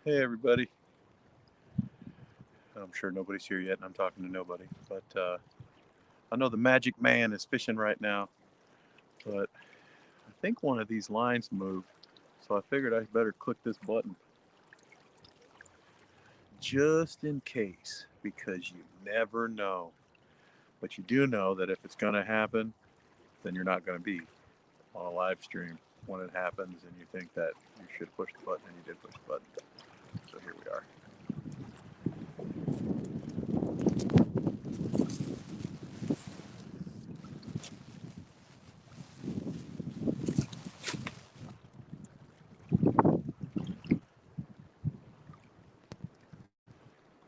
Hey everybody. I'm sure nobody's here yet and I'm talking to nobody. But I know the magic man is fishing right now, but I think one of these lines moved. So I figured I better click this button just in case because you never know. But you do know that if it's going to happen, then you're not going to be on a live stream when it happens and you think that you should push the button and you did push the button. So here we are.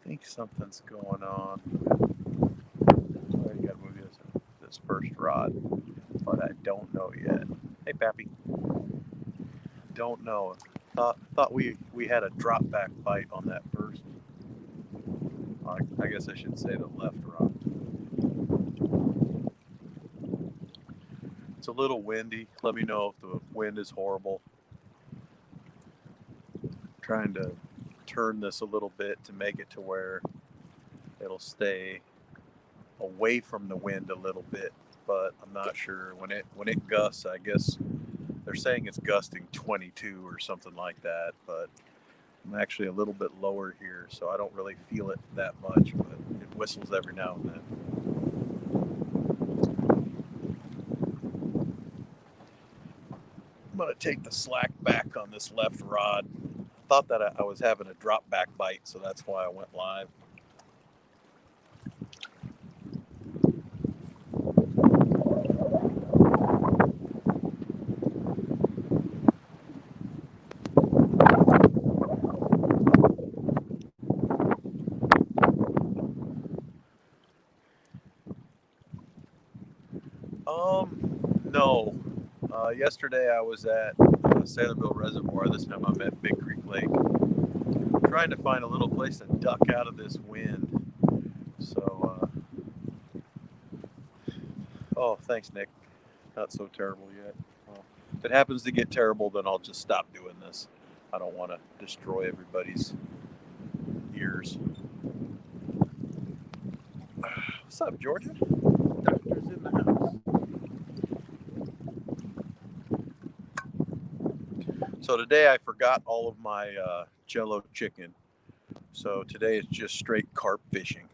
I think something's going on. Oh, you got to move this first rod. But I don't know yet. Hey, Pappy. Don't know. Thought we had a drop back bite on that first. I guess I should say the left rod. It's a little windy. Let me know if the wind is horrible. Trying to turn this a little bit to make it to where it'll stay away from the wind a little bit, but I'm not sure when it gusts. I guess they're saying it's gusting 22 or something like that, but I'm actually a little bit lower here, so I don't really feel it that much, but it whistles every now and then. I'm going to take the slack back on this left rod. I thought that I was having a drop back bite, so that's why I went live. No. Yesterday I was at Sailorville Reservoir. This time I'm at Big Creek Lake, trying to find a little place to duck out of this wind. So, oh, thanks, Nick. Not so terrible yet. Well, if it happens to get terrible, then I'll just stop doing this. I don't want to destroy everybody's ears. What's up, Georgia? Doctor's in the house. So today I forgot all of my Jello chicken. So today it's just straight carp fishing.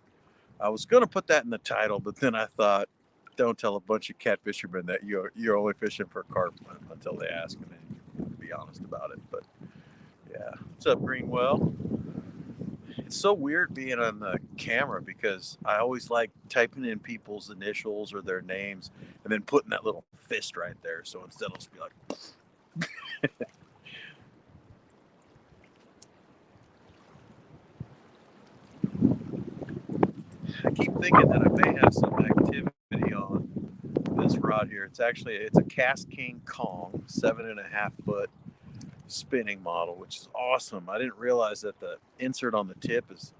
I was gonna put that in the title, but then I thought, don't tell a bunch of cat fishermen that you're only fishing for carp until they ask, and then you be honest about it. But yeah, what's up, Greenwell? It's so weird being on the camera because I always like typing in people's initials or their names and then putting that little fist right there. So instead, I'll just be like, I keep thinking that I may have some activity on this rod here. It's a Cast King Kong 7.5 foot spinning model, which is awesome. I didn't realize that the insert on the tip is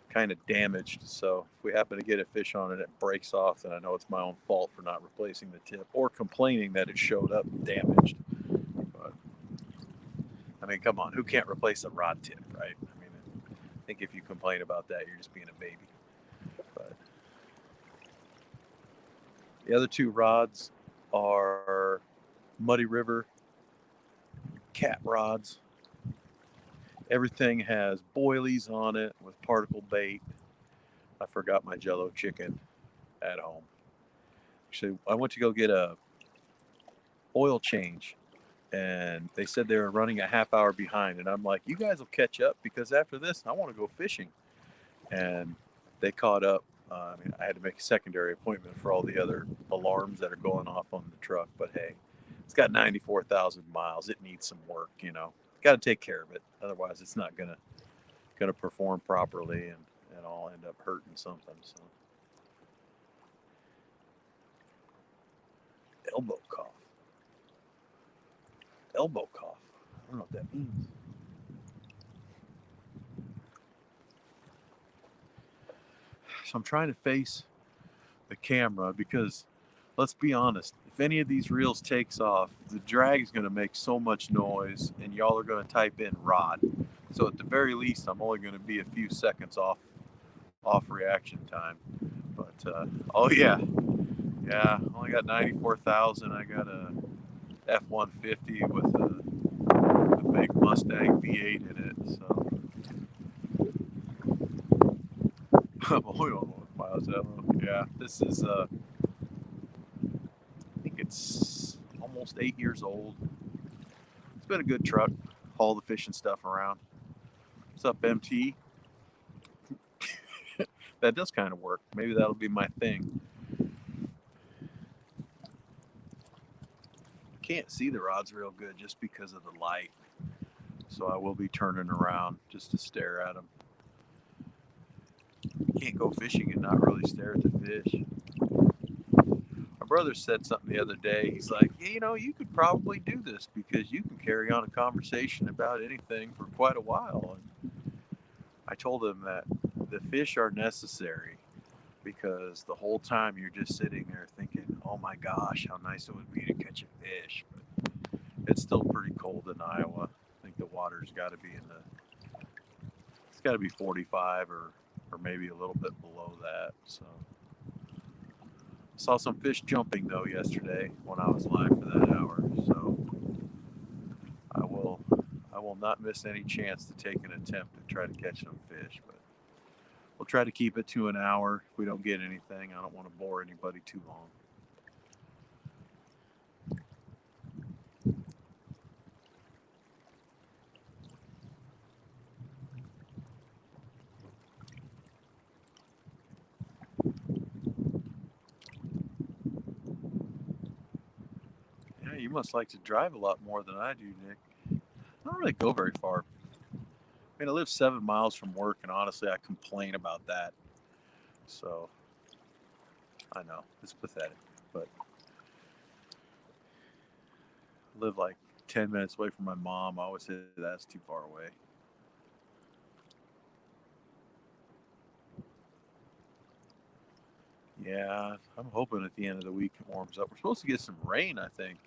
kind of damaged. So if we happen to get a fish on it, it breaks off, then I know it's my own fault for not replacing the tip or complaining that it showed up damaged. But I mean, come on, who can't replace a rod tip, right? I mean, I think if you complain about that, you're just being a baby. But the other two rods are Muddy River cat rods. Everything has boilies on it with particle bait. I forgot my Jello chicken at home. Actually, I went to go get a oil change, and they said they were running a half hour behind. And I'm like, you guys will catch up because after this, I want to go fishing. And they caught up. I mean, I had to make a secondary appointment for all the other alarms that are going off on the truck. But hey, it's got 94,000 miles. It needs some work, you know. Got to take care of it. Otherwise, it's not gonna perform properly, and I'll end up hurting something. So elbow cough, elbow cough. I don't know what that means. So I'm trying to face the camera because let's be honest, if any of these reels takes off, the drag is going to make so much noise and y'all are going to type in rod. So at the very least, I'm only going to be a few seconds off reaction time. But oh yeah, only got 94,000. I got a F-150 with a big Mustang V8 in it. So I'm only on 1 miles out. Yeah, this is I think it's almost 8 years old. It's been a good truck. Haul the fishing stuff around. What's up, MT? That does kind of work. Maybe that'll be my thing. Can't see the rods real good just because of the light, so I will be turning around just to stare at them. You can't go fishing and not really stare at the fish. My brother said something the other day. He's like, yeah, you could probably do this because you can carry on a conversation about anything for quite a while. And I told him that the fish are necessary because the whole time you're just sitting there thinking, oh my gosh, how nice it would be to catch a fish. But it's still pretty cold in Iowa. I think the water's got to be it's got to be 45 or maybe a little bit below that. So saw some fish jumping though yesterday when I was live for that hour. So I will not miss any chance to take an attempt to try to catch some fish. But we'll try to keep it to an hour. If we don't get anything, I don't want to bore anybody too long. Yeah, you must like to drive a lot more than I do, Nick. I don't really go very far. I mean, I live 7 miles from work, and honestly, I complain about that. So I know it's pathetic, but I live like 10 minutes away from my mom. I always say that's too far away. Yeah, I'm hoping at the end of the week it warms up. We're supposed to get some rain, I think.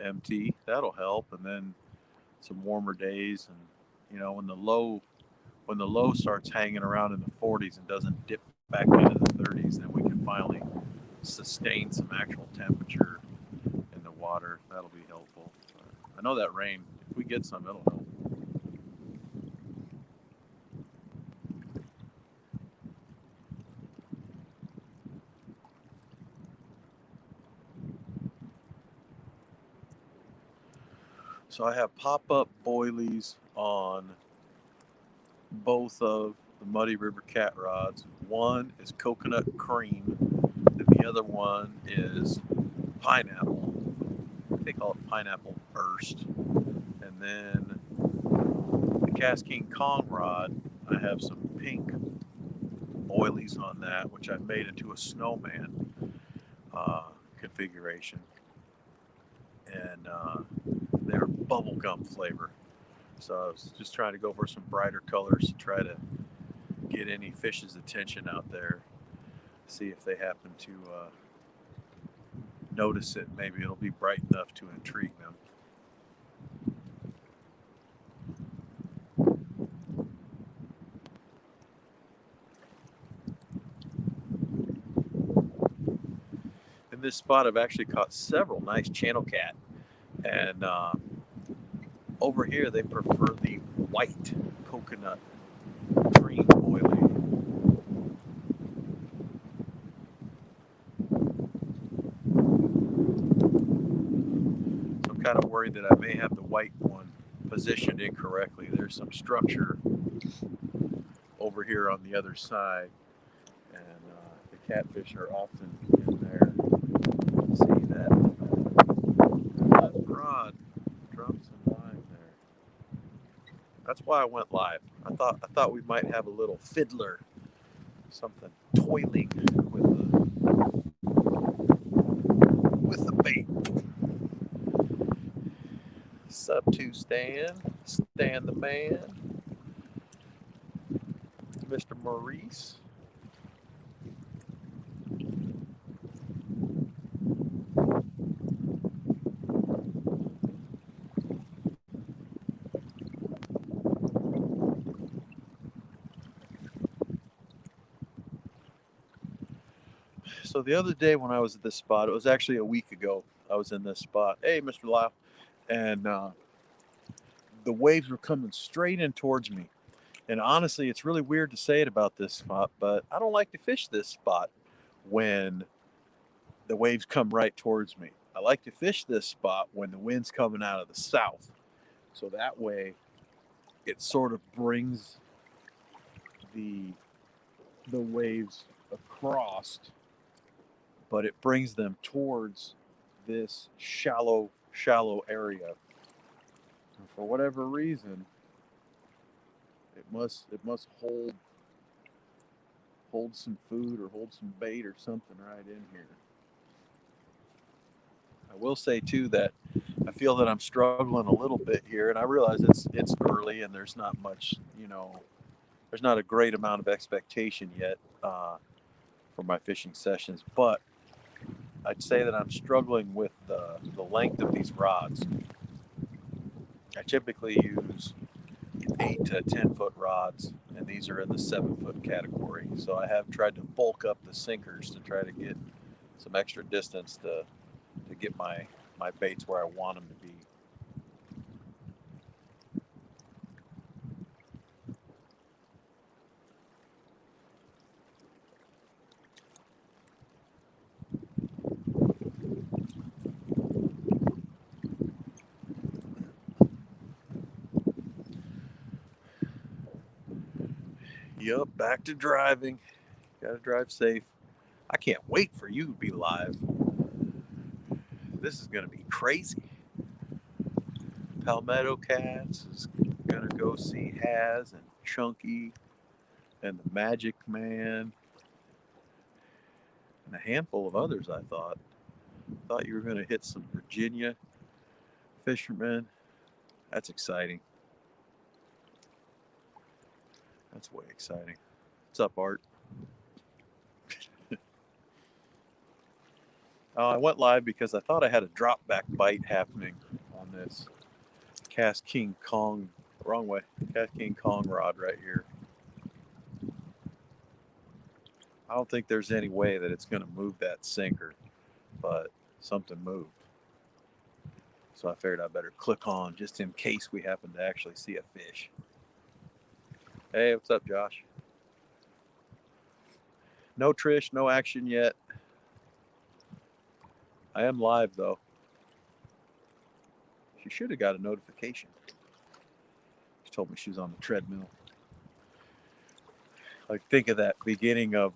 MT, that'll help, and then some warmer days, and when the low starts hanging around in the 40s and doesn't dip back into the 30s, then we can finally sustain some actual temperature in the water. That'll be helpful. I know that rain, if we get some, it'll help. So I have pop-up boilies on both of the Muddy River cat rods. One is coconut cream, and the other one is pineapple. They call it pineapple burst. And then the Cast King Kong rod, I have some pink boilies on that, which I made into a snowman configuration. And they're bubblegum flavor. So I was just trying to go for some brighter colors to try to get any fish's attention out there. See if they happen to notice it. Maybe it'll be bright enough to intrigue them. In this spot, I've actually caught several nice channel cat. And over here, they prefer the white coconut cream boilie. So I'm kind of worried that I may have the white one positioned incorrectly. There's some structure over here on the other side, and the catfish are often in there. See that? That rod dropped some line there. That's why I went live. I thought we might have a little fiddler, something toiling with the bait. Sub two Stan the man, Mr. Maurice. So the other day when I was at this spot, it was actually a week ago. I was in this spot. Hey, Mr. Lyle, and the waves were coming straight in towards me. And honestly, it's really weird to say it about this spot, but I don't like to fish this spot when the waves come right towards me. I like to fish this spot when the wind's coming out of the south. So that way it sort of brings the the waves across, but it brings them towards this shallow area. And for whatever reason, it must hold some food or hold some bait or something right in here. I will say too that I feel that I'm struggling a little bit here, and I realize it's early and there's not much, there's not a great amount of expectation yet for my fishing sessions, but I'd say that I'm struggling with the length of these rods. I typically use 8 to 10 foot rods, and these are in the 7 foot category. So I have tried to bulk up the sinkers to try to get some extra distance to get my baits where I want them to be. Yup, back to driving. Gotta drive safe. I can't wait for you to be live. This is gonna be crazy. Palmetto Cats is gonna go see Haz and Chunky and the Magic Man and a handful of others. I thought you were gonna hit some Virginia fishermen. That's exciting. That's way exciting. What's up, Art? I went live because I thought I had a drop back bite happening on this Cast King Kong, wrong way, Cast King Kong rod right here. I don't think there's any way that it's going to move that sinker, but something moved. So I figured I better click on just in case we happen to actually see a fish. Hey, what's up, Josh? No Trish, no action yet. I am live though. She should have got a notification. She told me she was on the treadmill. Like, think of that beginning of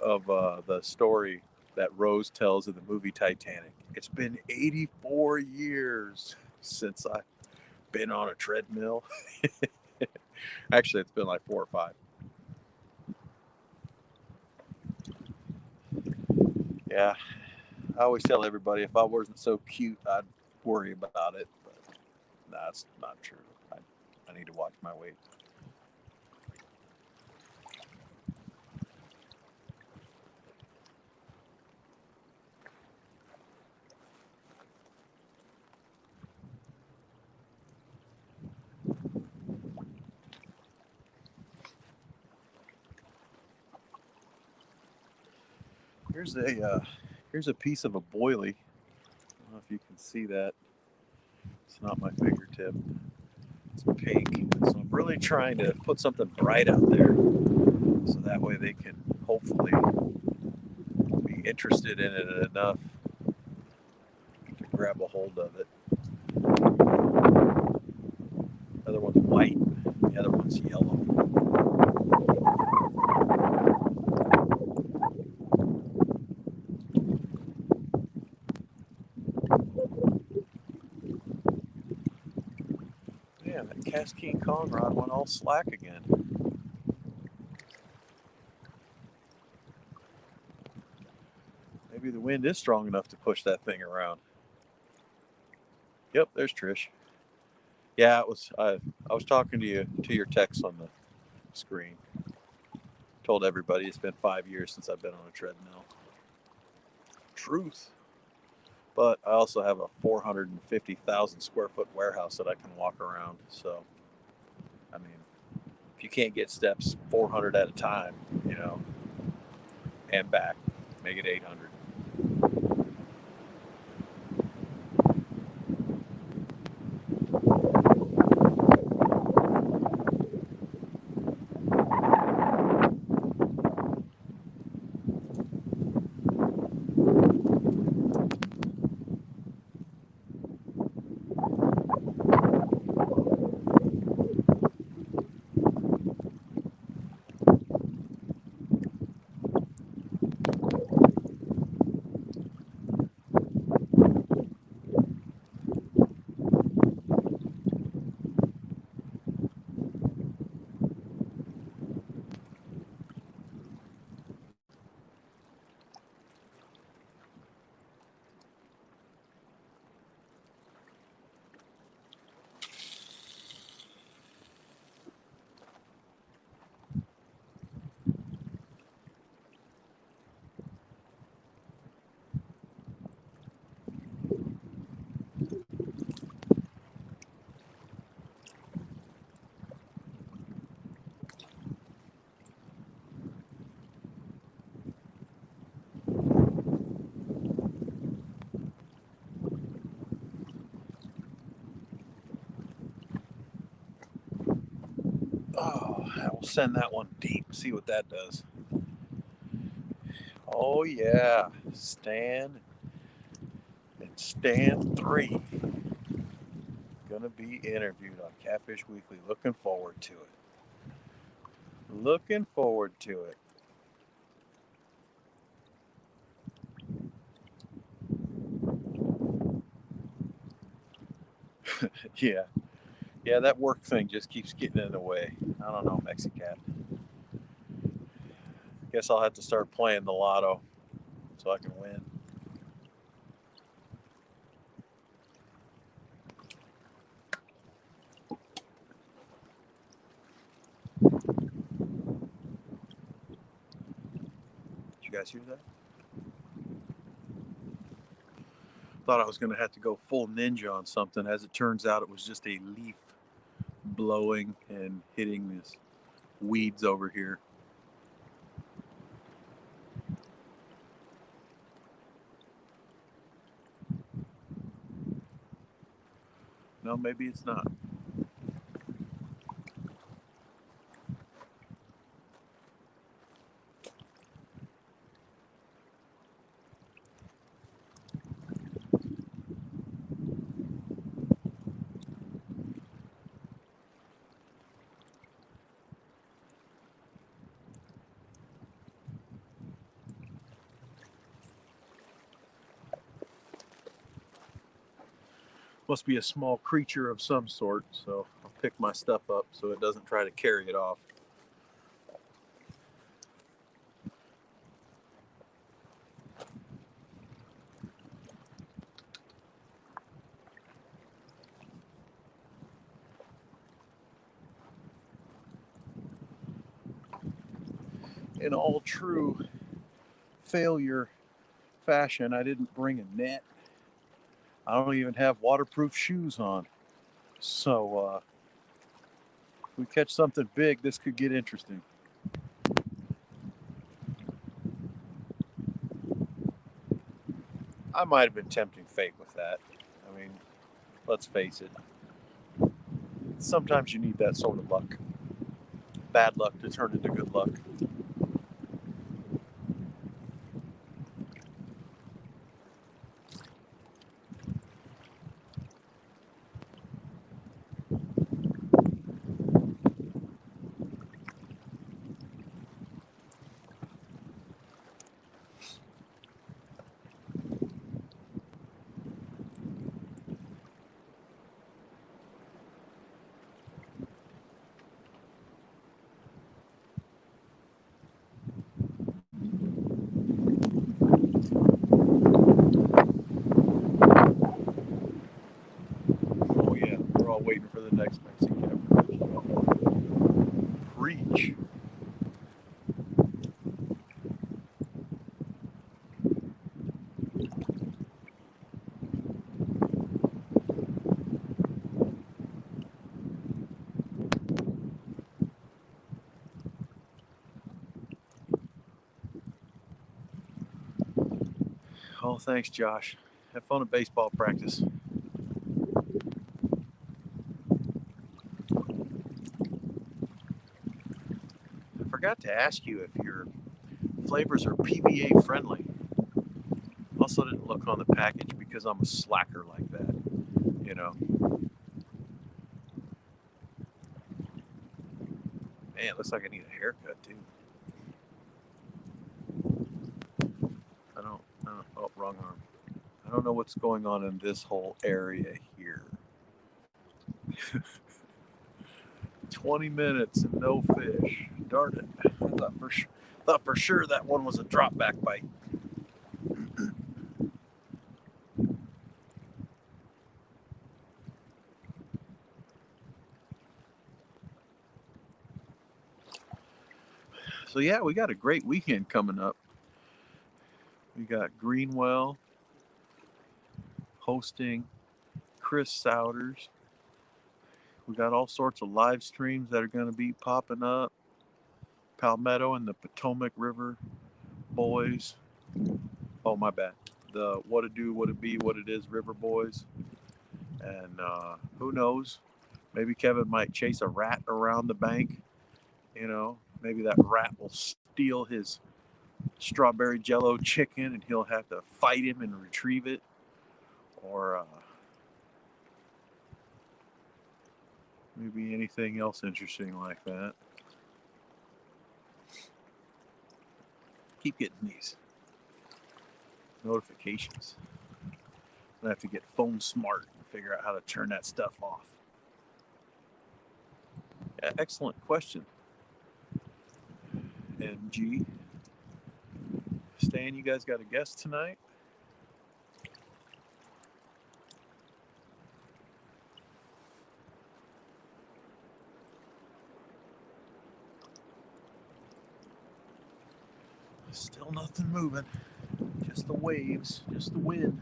the story that Rose tells in the movie Titanic. It's been 84 years since I've been on a treadmill. Actually, it's been like 4 or 5. Yeah, I always tell everybody if I wasn't so cute, I'd worry about it. But that's not true. I need to watch my weight. Here's a piece of a boilie. I don't know if you can see that. It's not my fingertip. It's pink. So I'm really trying to put something bright out there, so that way they can hopefully be interested in it enough to grab a hold of it. The other one's white. The other one's yellow. Man, that Cast King Kong rod went all slack again. Maybe the wind is strong enough to push that thing around. Yep, there's Trish. Yeah, it was. I was talking to your text on the screen. Told everybody it's been 5 years since I've been on a treadmill. Truth. But I also have a 450,000 square foot warehouse that I can walk around. So, I mean, if you can't get steps 400 at a time, and back, Make it 800. Oh, I will send that one deep. See what that does. Oh yeah, Stan and Stan 3 gonna be interviewed on Catfish Weekly. Looking forward to it. Looking forward to it. Yeah, yeah, that work thing just keeps getting in the way. I don't know, Mexicat. Guess I'll have to start playing the lotto so I can win. Did you guys hear that? Thought I was going to have to go full ninja on something. As it turns out, it was just a leaf blowing and hitting these weeds over here. No, maybe it's not. Must be a small creature of some sort, so I'll pick my stuff up so it doesn't try to carry it off. In all true failure fashion, I didn't bring a net. I don't even have waterproof shoes on. So, if we catch something big, this could get interesting. I might have been tempting fate with that. I mean, let's face it. Sometimes you need that sort of luck. Bad luck to turn into good luck. Oh yeah, we're all waiting for the next Mexican Preach. Oh, thanks, Josh. Have fun at baseball practice. I forgot to ask you if your flavors are PBA friendly. Also, didn't look on the package because I'm a slacker like that. You know, man, it looks like I need a haircut too. Oh, wrong arm. I don't know what's going on in this whole area here. 20 minutes and no fish. Darn it. Thought for sure that one was a drop back bite. So, yeah, we got a great weekend coming up. We got Greenwell hosting Chris Souders. We got all sorts of live streams that are going to be popping up. Palmetto and the Potomac River Boys. Oh, my bad. The What It Do, What It Be, What It Is River Boys. And who knows? Maybe Kevin might chase a rat around the bank. You know, maybe that rat will steal his strawberry jello chicken and he'll have to fight him and retrieve it. Or maybe anything else interesting like that. Keep getting these notifications. I have to get phone smart and figure out how to turn that stuff off. Yeah, excellent question. MG. Stan, you guys got a guest tonight? Still nothing moving. Just the waves, just the wind.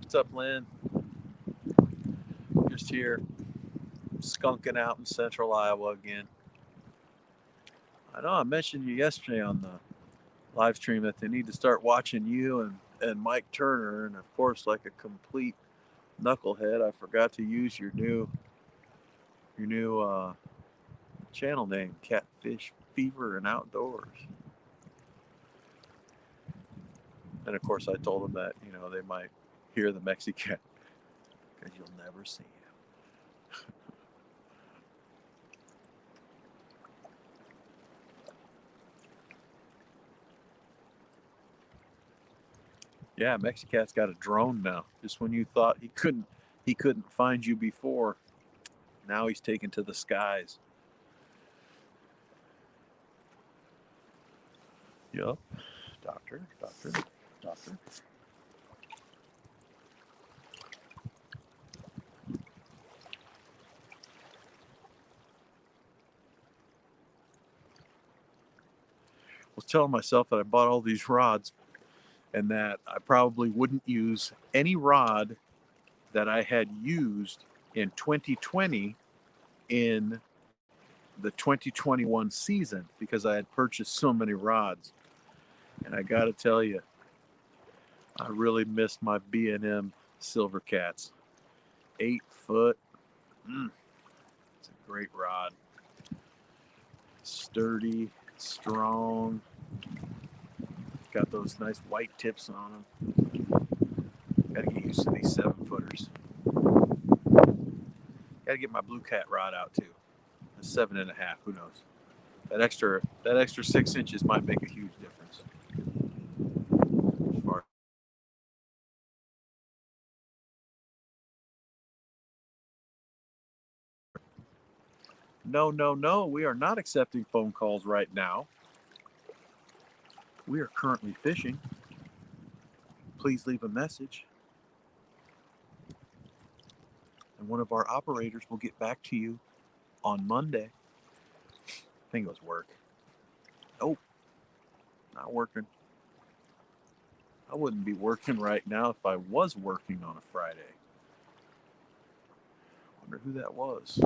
What's up, Lynn? Just here, skunking out in central Iowa again. I know I mentioned you yesterday on the live stream that they need to start watching you and Mike Turner. And of course, like a complete knucklehead, I forgot to use your new channel name, Catfish Fever and Outdoors. And of course, I told them that they might hear the Mexican because you'll never see him. Yeah, Mexicat's got a drone now. Just when you thought he couldn't find you before, now he's taken to the skies. Yup. Doctor. Was telling myself that I bought all these rods and that I probably wouldn't use any rod that I had used in 2020 in the 2021 season because I had purchased so many rods. And I got to tell you, I really missed my B&M Silver Cats. 8 foot. It's a great rod. Sturdy, strong. Got those nice white tips on them. Got to get used to these 7-footers. Got to get my Blue Cat rod out too. A 7.5. Who knows? That extra 6 inches might make a huge difference. No. We are not accepting phone calls right now. We are currently fishing. Please leave a message. And one of our operators will get back to you on Monday. I think it was work. Nope. Not working. I wouldn't be working right now if I was working on a Friday. Wonder who that was.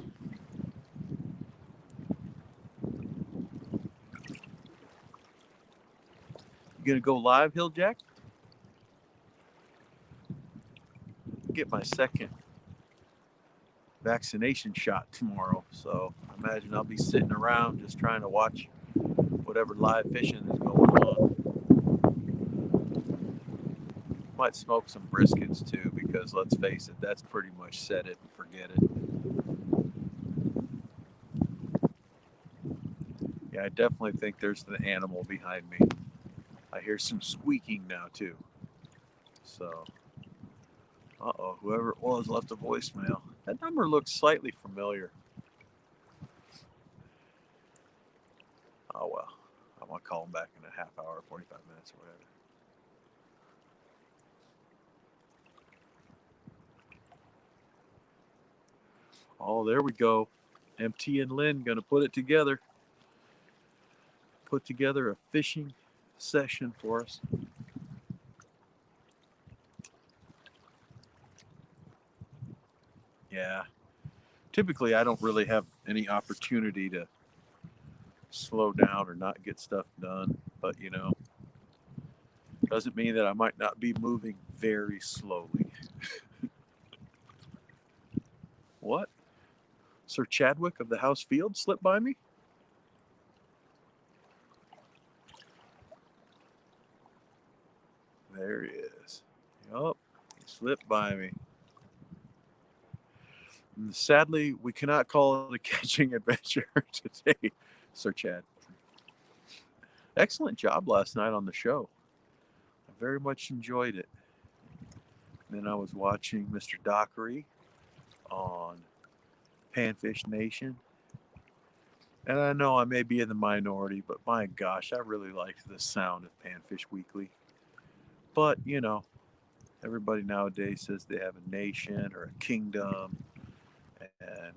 You gonna go live, Hilljack? Get my second vaccination shot tomorrow, so I imagine I'll be sitting around just trying to watch whatever live fishing is going on. Might smoke some briskets too, because let's face it, that's pretty much set it and forget it. Yeah, I definitely think there's the animal behind me. I hear some squeaking now too. So, whoever it was left a voicemail. That number looks slightly familiar. Oh well, I want to call him back in a half hour, 45 minutes, or whatever. Oh, there we go. MT and Lynn gonna put it together. Put together a fishing session for us. Yeah. Typically, I don't really have any opportunity to slow down or not get stuff done, but doesn't mean that I might not be moving very slowly. What? Sir Chadwick of the House Field slipped by me? There he is. Yup, he slipped by me. And sadly, we cannot call it a catching adventure today, Sir Chad. Excellent job last night on the show. I very much enjoyed it. Then I was watching Mr. Dockery on Panfish Nation. And I know I may be in the minority, but my gosh, I really liked the sound of Panfish Weekly. But, everybody nowadays says they have a nation or a kingdom, and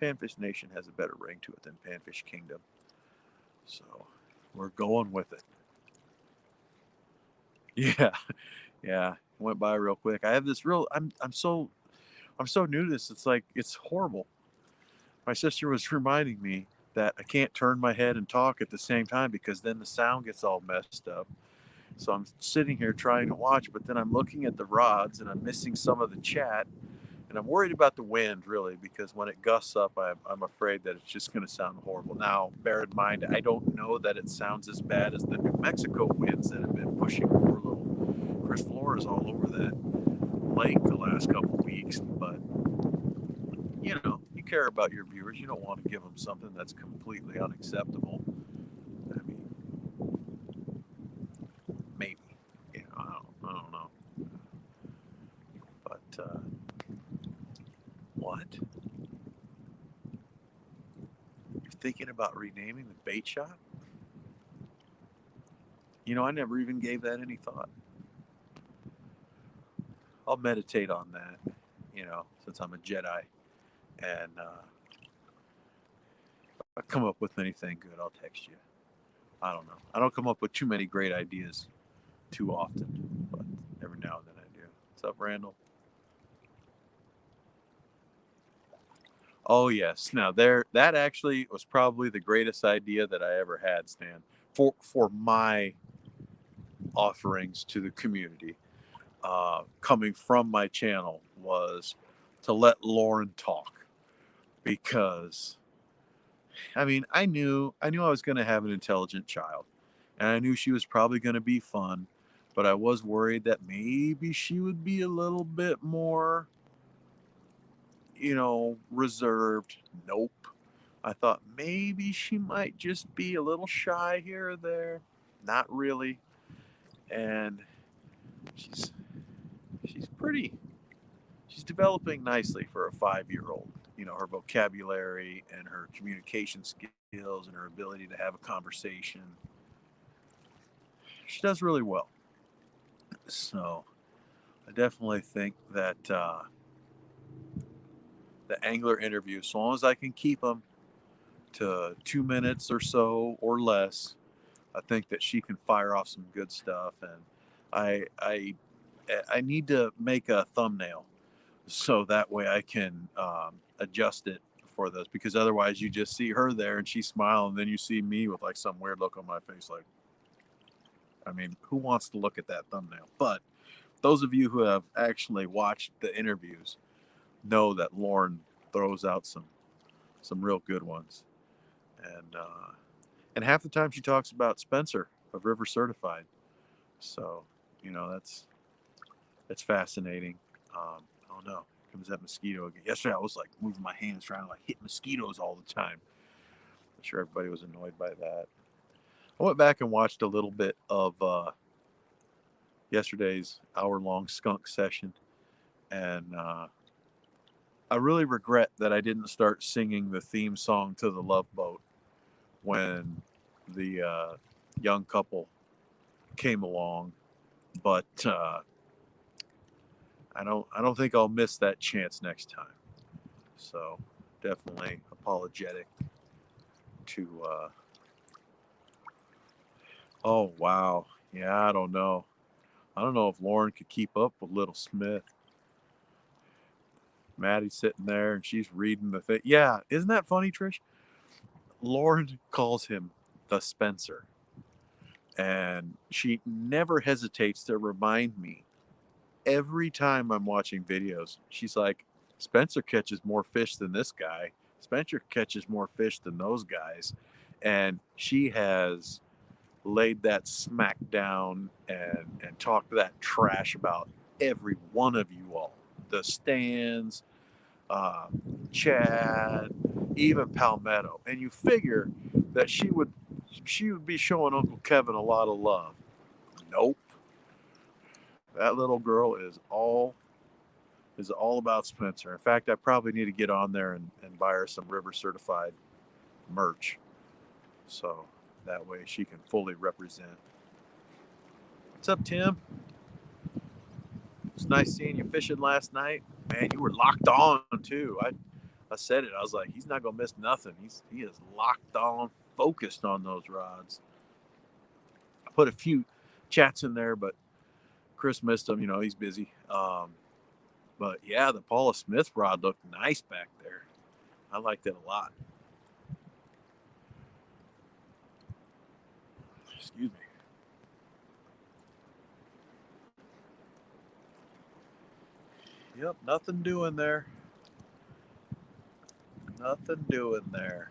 Panfish Nation has a better ring to it than Panfish Kingdom. So we're going with it. Yeah, yeah. Went by real quick. I have this real. I'm so new to this. It's like it's horrible. My sister was reminding me that I can't turn my head and talk at the same time because then the sound gets all messed up. So I'm sitting here trying to watch, but then I'm looking at the rods and I'm missing some of the chat. And I'm worried about the wind, really, because when it gusts up, I'm afraid that it's just going to sound horrible. Now, bear in mind, I don't know that it sounds as bad as the New Mexico winds that have been pushing poor little Chris Flores all over that lake the last couple of weeks. But, you care about your viewers. You don't want to give them something that's completely unacceptable. I mean, maybe. I don't know. But, what? You're thinking about renaming the bait shop? I never even gave that any thought. I'll meditate on that, since I'm a Jedi. And if I come up with anything good, I'll text you. I don't know. I don't come up with too many great ideas too often, but every now and then I do. What's up, Randall? Oh yes. Now that actually was probably the greatest idea that I ever had, Stan, for my offerings to the community. Coming from my channel was to let Lauren talk because I mean I was going to have an intelligent child and I knew she was probably going to be fun, but I was worried that maybe she would be a little bit more reserved. Nope. I thought maybe she might just be a little shy here or there. Not really. And she's she's pretty she's developing nicely for a 5-year-old. Her vocabulary and her communication skills and her ability to have a conversation. She does really well. So I definitely think that the angler interview, as long as I can keep them to 2 minutes or so or less, I think that she can fire off some good stuff. And I need to make a thumbnail so that way I can adjust it for those, because otherwise you just see her there and she's smiling, and then you see me with like some weird look on my face. Like, I mean, who wants to look at that thumbnail? But those of you who have actually watched the interviews know that Lauren throws out some real good ones, and half the time she talks about Spencer of River Certified. So, that's fascinating. I don't know. Here comes that mosquito again. Yesterday I was like moving my hands trying to like hit mosquitoes all the time. I'm sure everybody was annoyed by that. I went back and watched a little bit of yesterday's hour-long skunk session, and I really regret that I didn't start singing the theme song to the Love Boat when the young couple came along. But I don't think I'll miss that chance next time. So definitely apologetic to. Oh wow, yeah, I don't know. I don't know if Lauren could keep up with Little Smith. Maddie's sitting there and she's reading the thing. Yeah, isn't that funny, Trish? Lauren calls him the Spencer, and she never hesitates to remind me every time I'm watching videos. She's like, Spencer catches more fish than this guy. Spencer catches more fish than those guys. And she has laid that smack down and talked that trash about every one of you all. The Stands, uh, Chad, even Palmetto. And you figure that she would be showing Uncle Kevin a lot of love. Nope. That little girl is all about Spencer. In fact, I probably need to get on there and buy her some River Certified merch, so that way she can fully represent. What's up, Tim? It's nice seeing you fishing last night. Man, you were locked on too. I said it. I was like, he's not gonna miss nothing. He is locked on, focused on those rods. I put a few chats in there, but Chris missed them. He's busy. But yeah, the Paula Smith rod looked nice back there. I liked it a lot. Excuse me. Yep, nothing doing there. Nothing doing there.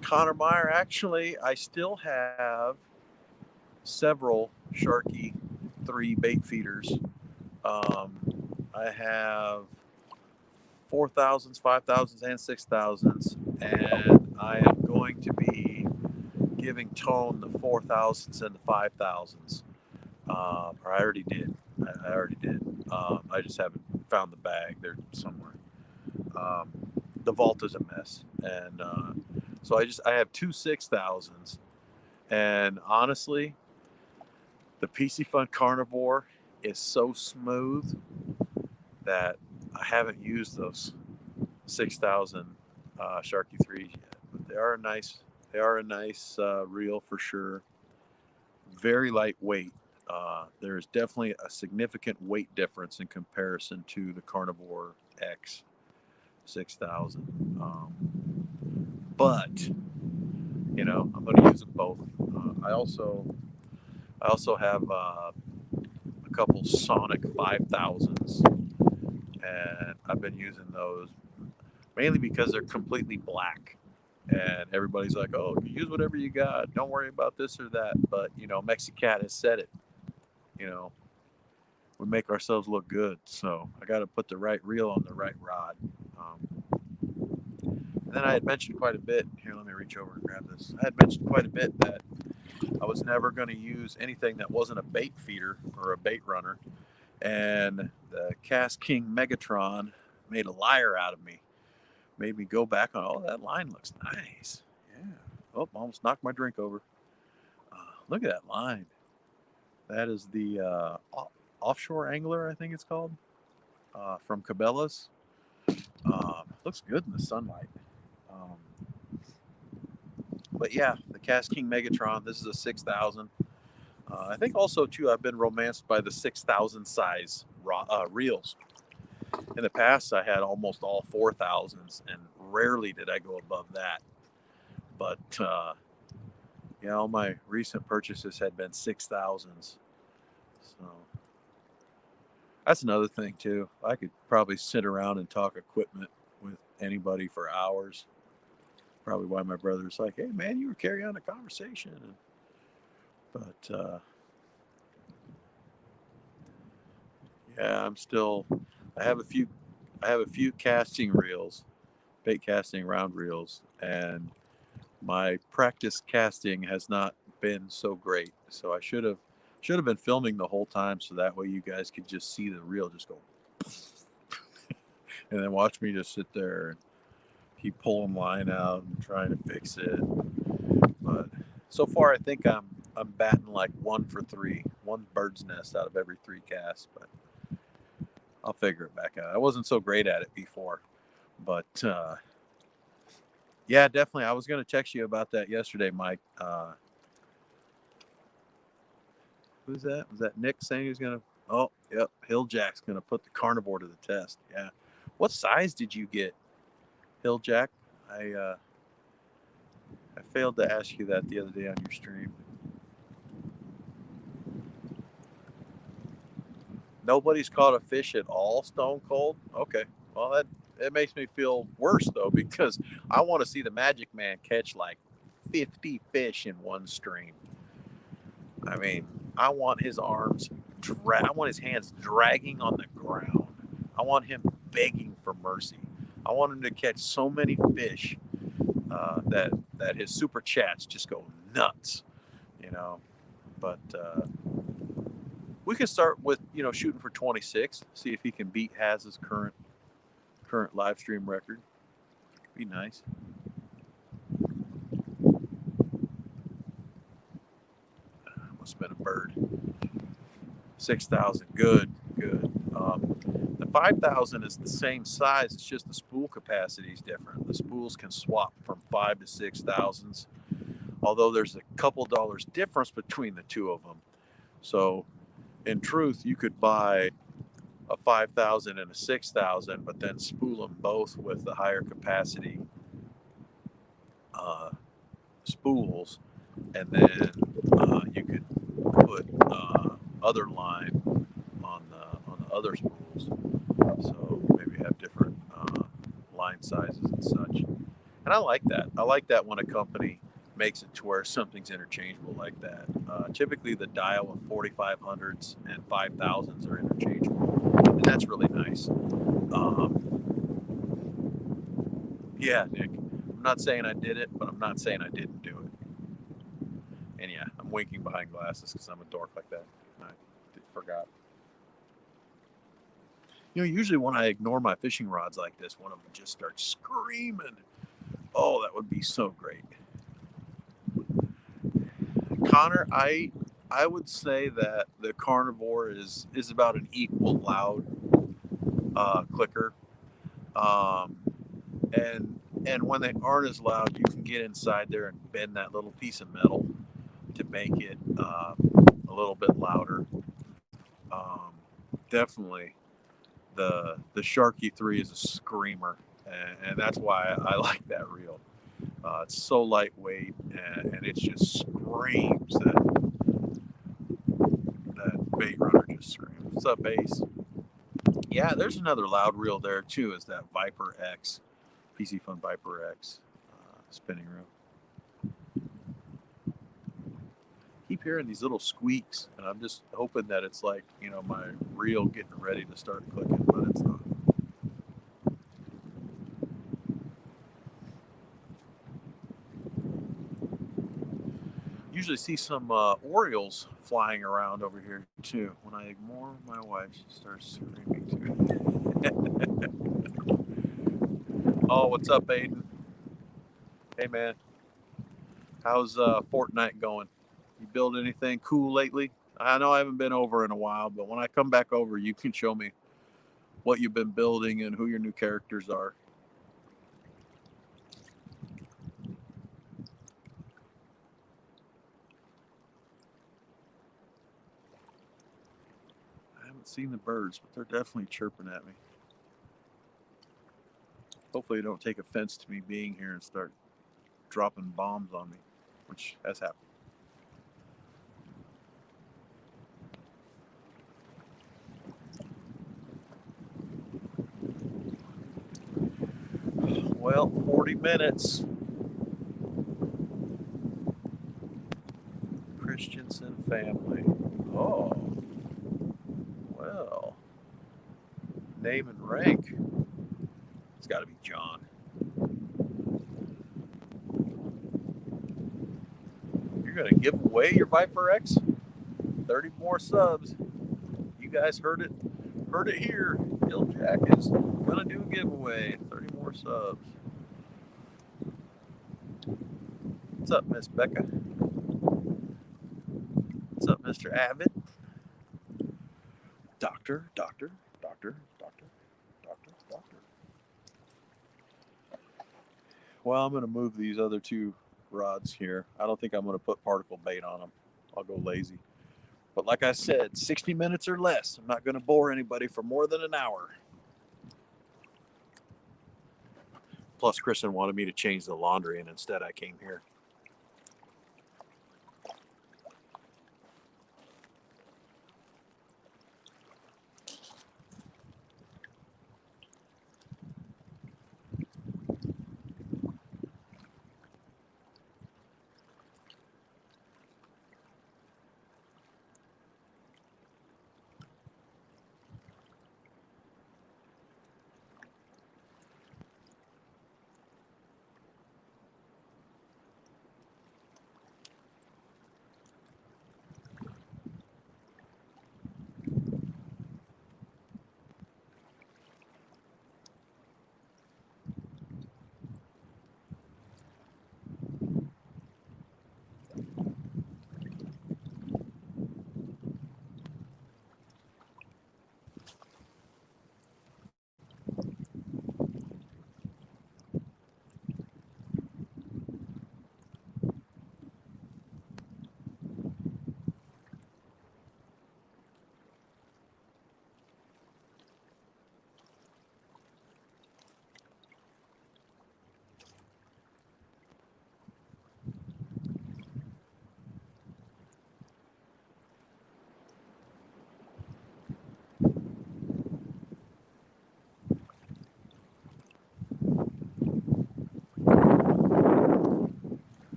Connor Meyer, actually, I still have several Sharky 3 bait feeders. Um, I have 4,000s, 5,000s, and 6,000s, and I am going to be giving Tone the 4,000s and the 5,000s. Or I already did. I already did. I just haven't found the bag. They're somewhere. Um, the vault is a mess, and so I have two 6,000s, and honestly, the PC Fun Carnivore is so smooth that I haven't used those 6,000 Sharky threes yet. But they are a nice reel for sure. Very lightweight. There is definitely a significant weight difference in comparison to the Carnivore X 6,000. But I'm going to use them both. I also have a couple Sonic 5,000s, and I've been using those mainly because they're completely black. And everybody's like, "Oh, you use whatever you got. Don't worry about this or that." But Mexicat has said it. You know, we make ourselves look good, so I got to put the right reel on the right rod. And then I had mentioned quite a bit. Here, let me reach over and grab this. I had mentioned quite a bit that I was never going to use anything that wasn't a bait feeder or a bait runner. And the Cast King Megatron made a liar out of me. Made me go back on, oh, that line looks nice. Yeah. Oh, almost knocked my drink over. Look at that line. That is the Offshore Angler, I think it's called, from Cabela's. Looks good in the sunlight. Um, But yeah, the Cast King Megatron. This is a 6,000. I think also too I've been romanced by the 6,000 size reels. In the past, I had almost all 4,000s, and rarely did I go above that. But yeah, all my recent purchases had been 6,000s. So that's another thing too. I could probably sit around and talk equipment with anybody for hours. Probably why my brother's like, "Hey man, you were carrying on a conversation." But yeah, I'm still. I have a few. I have a few casting reels, bait casting round reels, and my practice casting has not been so great. So I should have been filming the whole time, so that way you guys could just see the reel just go, and then watch me just sit there and keep pulling line out and trying to fix it. But so far, I think I'm batting like 1 for 3, one bird's nest out of every 3 casts. But I'll figure it back out. I wasn't so great at it before, but yeah, definitely. I was going to text you about that yesterday, Mike. Who's that? Was that Nick saying he was going to? Oh, yep. Hill Jack's going to put the carnivore to the test. Yeah. What size did you get, Hill Jack? I failed to ask you that the other day on your stream. Nobody's caught a fish at all, Stone Cold. Okay. Well, that it makes me feel worse though because I want to see the Magic Man catch like 50 fish in one stream. I mean, I want his arms, I want his hands dragging on the ground. I want him begging for mercy. I want him to catch so many fish that his super chats just go nuts, you know. But we could start with shooting for 26, see if he can beat Haz's current live stream record. Be nice. Must have been a bird. 6,000, good, good. The 5,000 is the same size. It's just the spool capacity is different. The spools can swap from 5 to 6,000s, although there's a couple dollars difference between the two of them. So, in truth, you could buy a 5,000 and a 6,000, but then spool them both with the higher capacity uh, spools, and then you could put other line on the other spools. So maybe have different line sizes and such. And I like that. I like that when a company makes it to where something's interchangeable like that. Typically, the Daiwa 4500s and 5000s are interchangeable, and that's really nice. Yeah, Nick. I'm not saying I did it, but I'm not saying I didn't do it. And yeah, I'm winking behind glasses because I'm a dork like that. I forgot. Usually when I ignore my fishing rods like this, one of them just starts screaming. Oh, that would be so great. Connor, I would say that the carnivore is about an equal loud clicker, um, and when they aren't as loud, you can get inside there and bend that little piece of metal to make it a little bit louder. Um, Definitely, the Sharky 3 is a screamer, and that's why I like that reel. It's so lightweight, and it just screams that bait runner just screams. What's up, Ace? Yeah, there's another loud reel there too. Is that Viper X, PC Fun Viper X spinning reel? Keep hearing these little squeaks, and I'm just hoping that it's like my reel getting ready to start clicking, but it's not. Usually see some Orioles flying around over here too. When I ignore my wife, she starts screaming too. Oh, what's up, Aiden? Hey, man. How's Fortnite going? You build anything cool lately? I know I haven't been over in a while, but when I come back over, you can show me what you've been building and who your new characters are. seen the birds, but they're definitely chirping at me. Hopefully, they don't take offense to me being here and start dropping bombs on me, which has happened. Well, 40 minutes. Christensen family. Oh, well. Name and rank. It's got to be John. You're going to give away your Viper X? 30 more subs. You guys heard it. Heard it here. Bill Jack is going to do a giveaway. 30 more subs. What's up, Miss Becca? What's up, Mr. Abbott? Doctor. Well, I'm going to move these other two rods here. I don't think I'm going to put particle bait on them. I'll go lazy. But like I said, 60 minutes or less. I'm not going to bore anybody for more than an hour. Plus, Kristen wanted me to change the laundry, and instead I came here.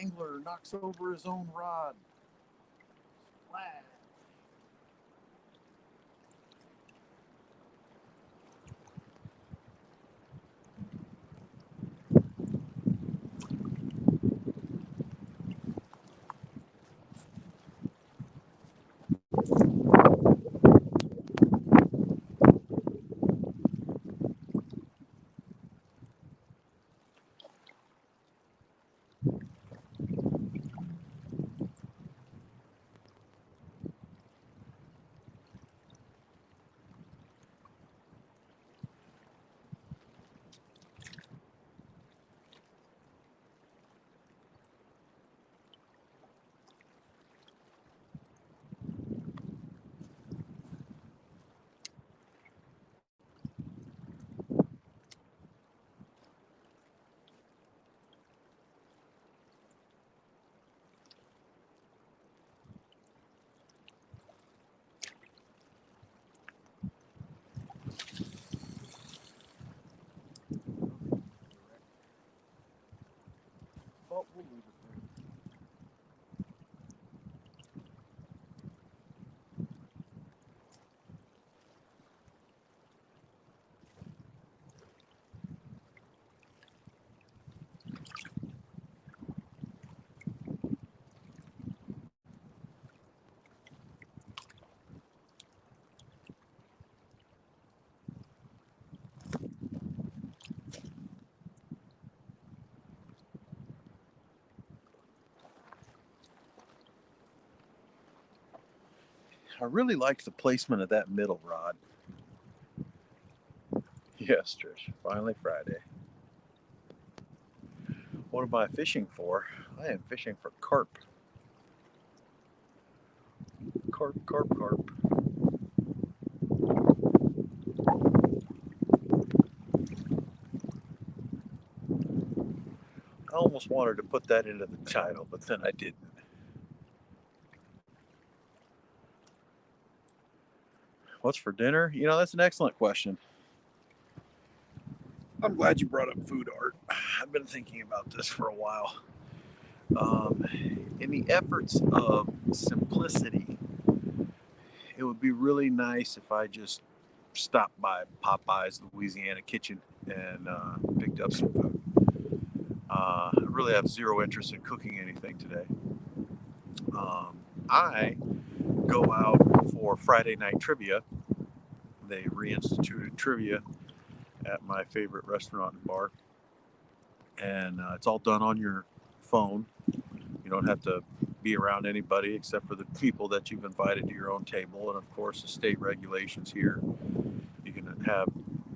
Angler knocks over his own rod. Splash. Oh, we'll leave it there. I really liked the placement of that middle rod. Yes, Trish. Finally Friday. What am I fishing for? I am fishing for carp. Carp, carp, carp. I almost wanted to put that into the title, but then I didn't. What's for dinner? That's an excellent question. I'm glad you brought up food, Art. I've been thinking about this for a while. In the efforts of simplicity, it would be really nice if I just stopped by Popeye's Louisiana Kitchen and picked up some food. I really have zero interest in cooking anything today. I go out for Friday night trivia. They reinstituted trivia at my favorite restaurant and bar, and it's all done on your phone. You don't have to be around anybody except for the people that you've invited to your own table, and of course the state regulations here. You can have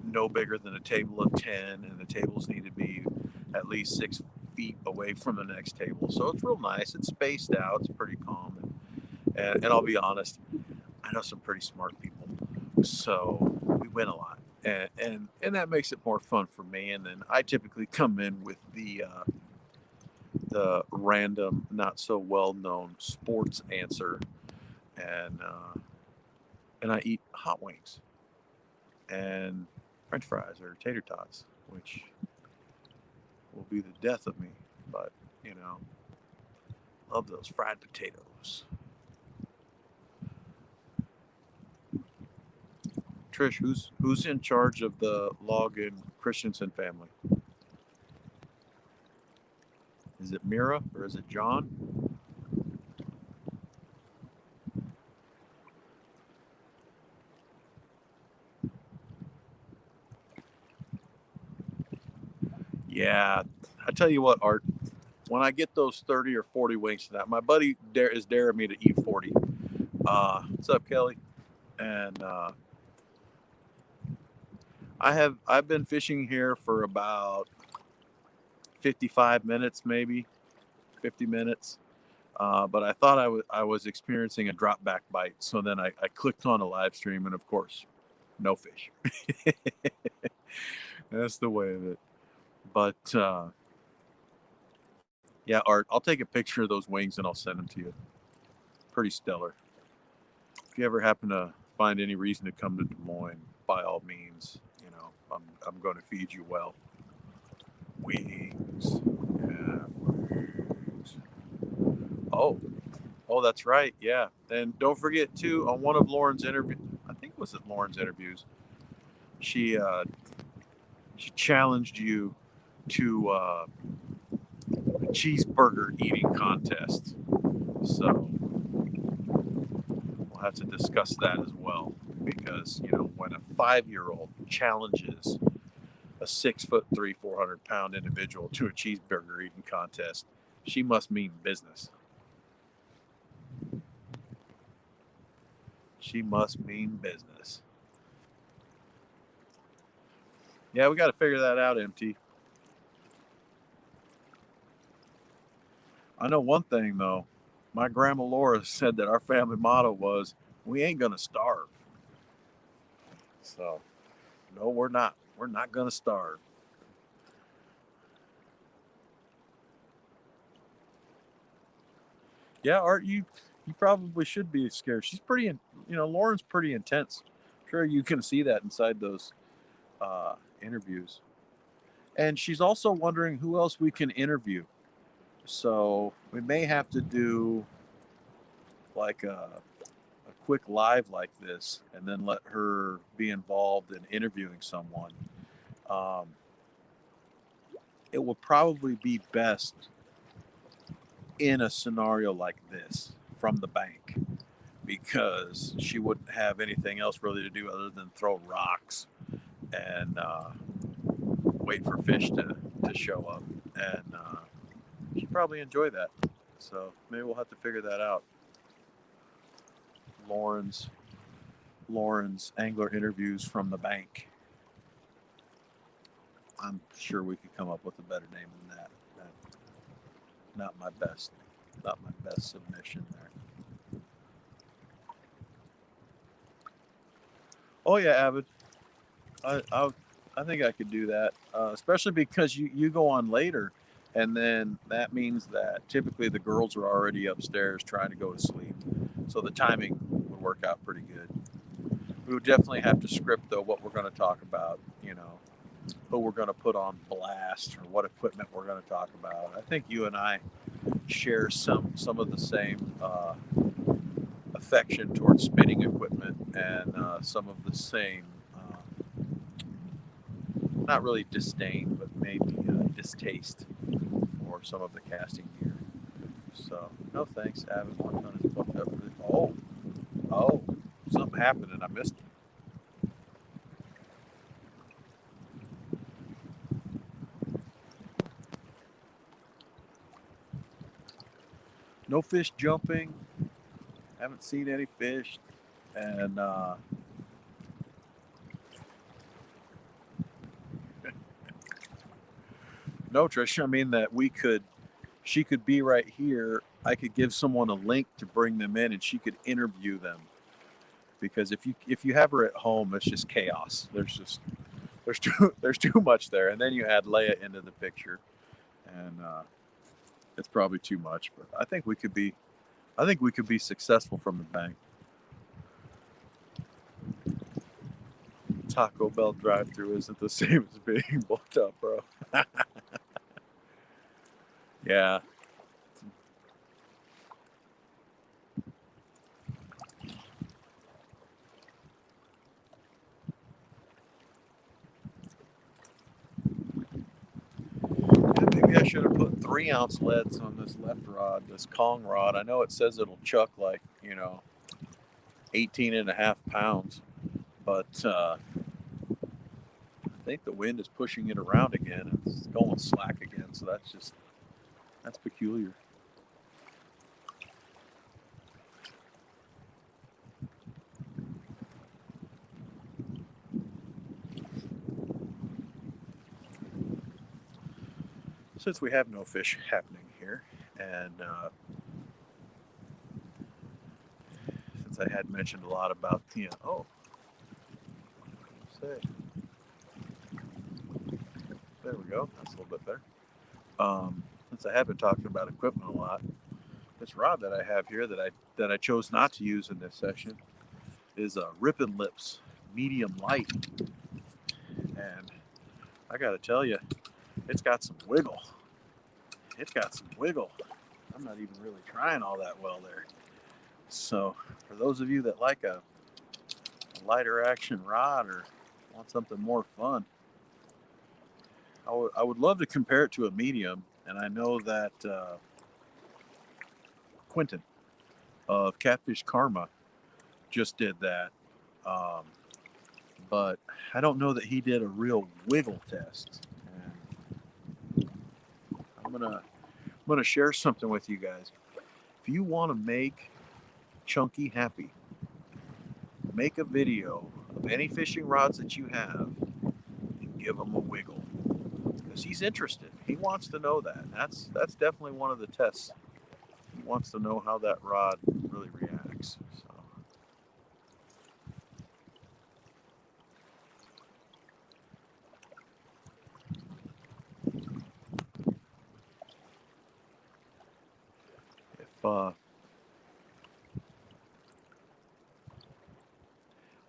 no bigger than a table of 10, and the tables need to be at least 6 feet away from the next table. So it's real nice. It's spaced out. It's pretty calm. And I'll be honest, I know some pretty smart people, so we win a lot, and that makes it more fun for me. And then I typically come in with the random, not so well known sports answer, and I eat hot wings and French fries or tater tots, which will be the death of me. But love those fried potatoes. Trish, who's in charge of the Logan Christensen family? Is it Mira or is it John? Yeah, I tell you what, Art. When I get those 30 or 40 wings to that, my buddy is daring me to eat 40. What's up, Kelly? And I've been fishing here for about 55 minutes, maybe 50 minutes. But I thought I was experiencing a drop back bite. So then I clicked on a live stream, and of course, no fish. That's the way of it. But yeah, Art, I'll take a picture of those wings and I'll send them to you. Pretty stellar. If you ever happen to find any reason to come to Des Moines, by all means, I'm going to feed you well. Wings. Yeah, wings. Oh, that's right. Yeah. And don't forget too, on one of Lauren's interviews, I think it was at Lauren's interviews, she challenged you to a cheeseburger eating contest. So we'll have to discuss that as well, because when a 5-year-old challenges a 6'3", 400-pound individual to a cheeseburger eating contest, she must mean business. She must mean business. Yeah, we got to figure that out, MT. I know one thing, though. My grandma Laura said that our family motto was, we ain't going to starve. So, no, we're not. We're not going to starve. Yeah, Art, you probably should be scared. She's pretty, Lauren's pretty intense. I'm sure you can see that inside those interviews. And she's also wondering who else we can interview. So we may have to do like a quick live like this and then let her be involved in interviewing someone. It will probably be best in a scenario like this from the bank, because she wouldn't have anything else really to do other than throw rocks and wait for fish to show up. And she'd probably enjoy that. So maybe we'll have to figure that out. Lauren's angler interviews from the bank. I'm sure we could come up with a better name than that. Not my best submission there. Oh yeah, Avid. I think I could do that, especially because you go on later, and then that means that typically the girls are already upstairs trying to go to sleep, so the timing would work out pretty good. We would definitely have to script though what we're going to talk about, who we're going to put on blast or what equipment we're going to talk about. I think you and I share some of the same affection towards spinning equipment and some of the same, not really disdain, but maybe distaste for some of the casting gear. So no thanks, Avid. 1 ton is booked up for the. Oh, something happened and I missed it. No fish jumping. Haven't seen any fish, and no, Trish. I mean that she could be right here. I could give someone a link to bring them in, and she could interview them. Because if you have her at home, it's just chaos. There's too much there, and then you add Leia into the picture, and it's probably too much. But I think we could be successful from the bank. Taco Bell drive-through isn't the same as being booked up, bro. Yeah. Maybe I should have put 3-ounce leads on this left rod, this Kong rod. I know it says it'll chuck like 18.5 pounds, but I think the wind is pushing it around again. It's going slack again, so that's peculiar. Since we have no fish happening here, and since I had mentioned a lot about say, there we go. That's a little bit better. Since I have been talking about equipment a lot, this rod that I have here that I chose not to use in this session is a Rippin' Lips medium light, and I got to tell you, it's got some wiggle. I'm not even really trying all that well there. So for those of you that like a lighter action rod or want something more fun, I would love to compare it to a medium. And I know that Quentin of Catfish Karma just did that. But I don't know that he did a real wiggle test. And I'm gonna share something with you guys. If you want to make Chunky happy, make a video of any fishing rods that you have and give him a wiggle, because he's interested. He wants to know that. That's definitely one of the tests. He wants to know how that rod really reacts. So.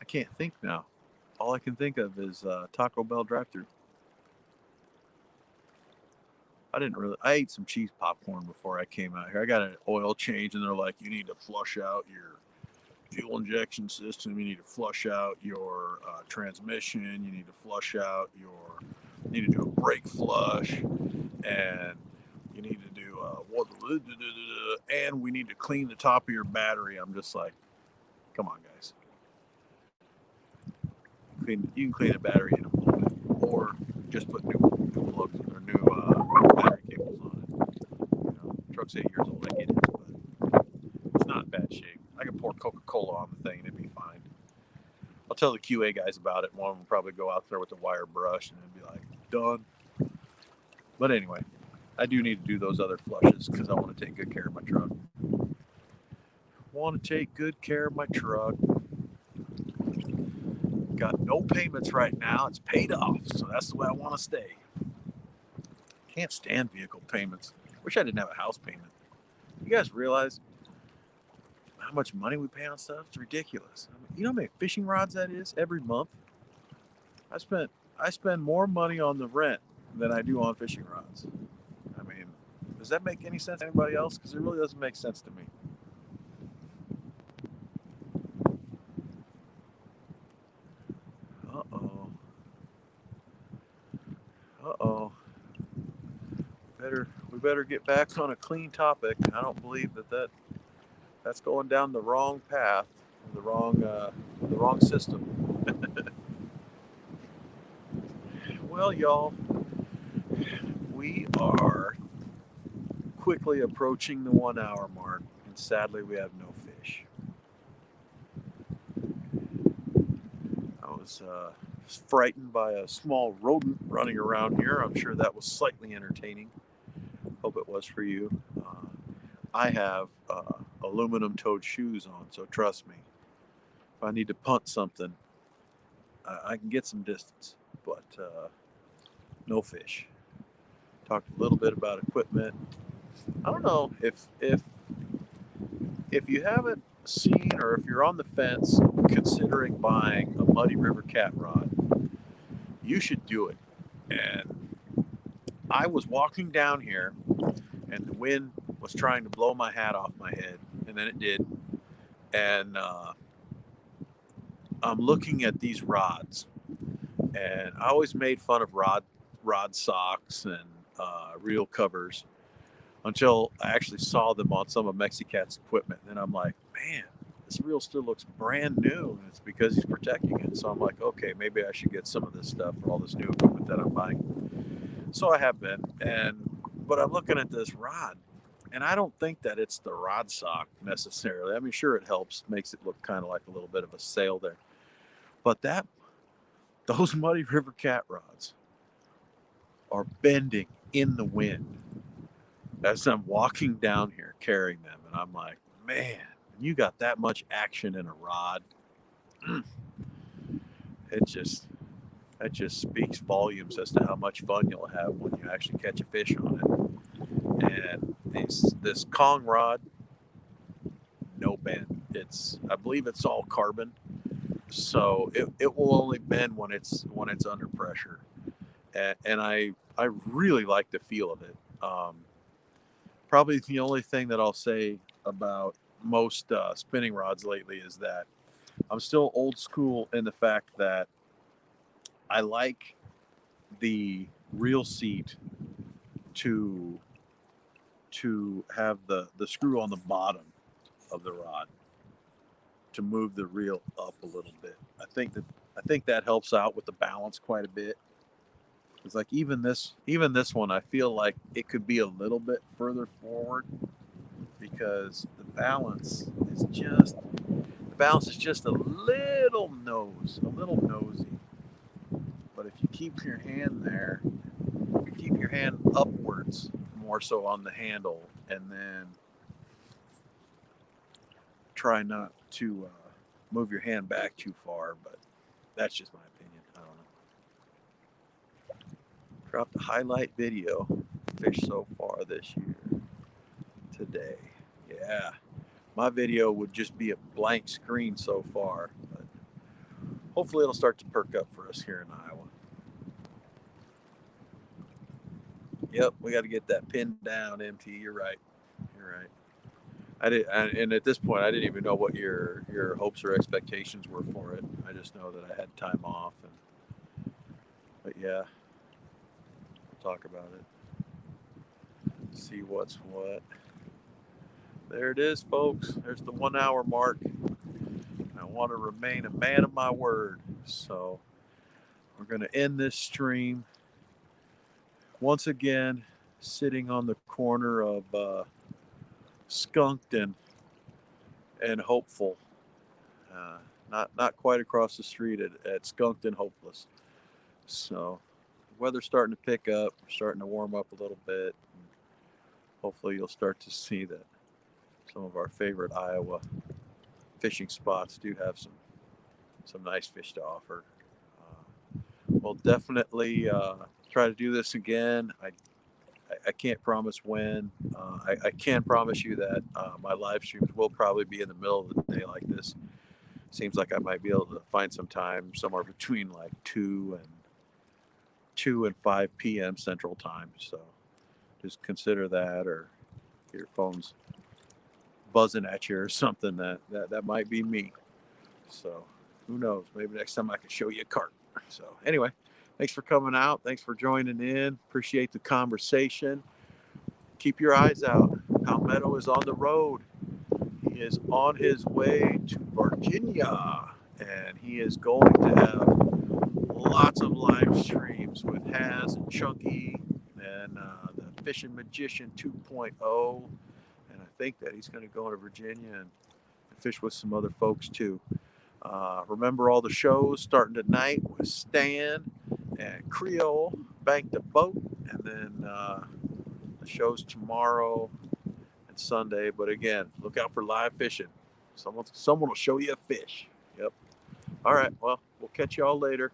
I can't think now. All I can think of is Taco Bell drive-thru. I ate some cheese popcorn before I came out here. I got an oil change, and they're like, you need to flush out your fuel injection system. You need to flush out your transmission. You need to do a brake flush, and you need to do and we need to clean the top of your battery. I'm just like, come on, guys. You can clean a battery in a little bit, or just put new plugs or new battery cables on it. Truck's 8 years old. I get it, but it's not in bad shape. I can pour Coca-Cola on the thing and it'd be fine. I'll tell the QA guys about it. One of them will probably go out there with a wire brush and it'd be like, done. But anyway, I do need to do those other flushes because I want to take good care of my truck. Want to take good care of my truck. Got no payments right now. It's paid off, so that's the way I want to stay. Can't stand vehicle payments. Wish I didn't have a house payment. You guys realize how much money we pay on stuff? It's ridiculous. I mean, you know how many fishing rods that is every month? I spend more money on the rent than I do on fishing rods. I mean, does that make any sense to anybody else? Because it really doesn't make sense to me. Uh-oh. Uh-oh. We better get back on a clean topic. I don't believe that's going down the wrong path, the wrong system. Well, y'all, we are quickly approaching the 1 hour mark, and sadly, we have no fish. I was frightened by a small rodent running around here. I'm sure that was slightly entertaining. Hope it was for you. I have aluminum toed shoes on, so trust me. If I need to punt something, I can get some distance, but no fish. Talked a little bit about equipment. I don't know if you haven't seen or if you're on the fence considering buying a Muddy River cat rod, you should do it. And I was walking down here, and the wind was trying to blow my hat off my head, and then it did. And I'm looking at these rods, and I always made fun of rod socks and reel covers until I actually saw them on some of Mexicat's equipment. And then I'm like, man, this reel still looks brand new. And it's because he's protecting it. So I'm like, okay, maybe I should get some of this stuff for all this new equipment that I'm buying. So I have been. But I'm looking at this rod, and I don't think that it's the rod sock necessarily. I mean, sure, it helps, makes it look kind of like a little bit of a sail there. But those Muddy River cat rods are bending in the wind as I'm walking down here carrying them. And I'm like, man, you got that much action in a rod. It just speaks volumes as to how much fun you'll have when you actually catch a fish on it. And this Kong rod, no bend. I believe it's all carbon, so it will only bend when it's under pressure. And I really like the feel of it. Probably the only thing that I'll say about most spinning rods lately is that I'm still old school in the fact that I like the reel seat to have the screw on the bottom of the rod to move the reel up a little bit. I think that helps out with the balance quite a bit. It's like even this one, I feel like it could be a little bit further forward because the balance is just a little nosy. But if you keep your hand there, keep your hand upwards more so on the handle, and then try not to move your hand back too far. But that's just my opinion. I don't know. Dropped a highlight video. Fish so far this year. Today. Yeah. My video would just be a blank screen so far. But hopefully it'll start to perk up for us here in Iowa. Yep, we got to get that pinned down, MT. You're right. And at this point, I didn't even know what your hopes or expectations were for it. I just know that I had time off, but yeah, we'll talk about it. See what's what. There it is, folks. There's the 1 hour mark. I want to remain a man of my word, so we're going to end this stream once again, sitting on the corner of Skunked and Hopeful. Not quite across the street at Skunked and Hopeless. So the weather's starting to pick up. We're starting to warm up a little bit. Hopefully you'll start to see that some of our favorite Iowa fishing spots do have some nice fish to offer. We'll definitely try to do this again. I can't promise when. I can promise you that my live streams will probably be in the middle of the day like this. Seems like I might be able to find some time somewhere between like 2 and 5 p.m. Central Time. So just consider that, or your phone's buzzing at you or something. That might be me. So who knows? Maybe next time I can show you a cart. So anyway, thanks for coming out. Thanks for joining in. Appreciate the conversation. Keep your eyes out. Palmetto is on the road. He is on his way to Virginia, and he is going to have lots of live streams with Haz and Chunky and the Fishing Magician 2.0. And I think that he's going to go to Virginia and fish with some other folks too. Remember all the shows starting tonight with Stan and Creole, Bank the Boat, and then the shows tomorrow and Sunday. But again, look out for live fishing. Someone will show you a fish. Yep. All right. Well, we'll catch you all later.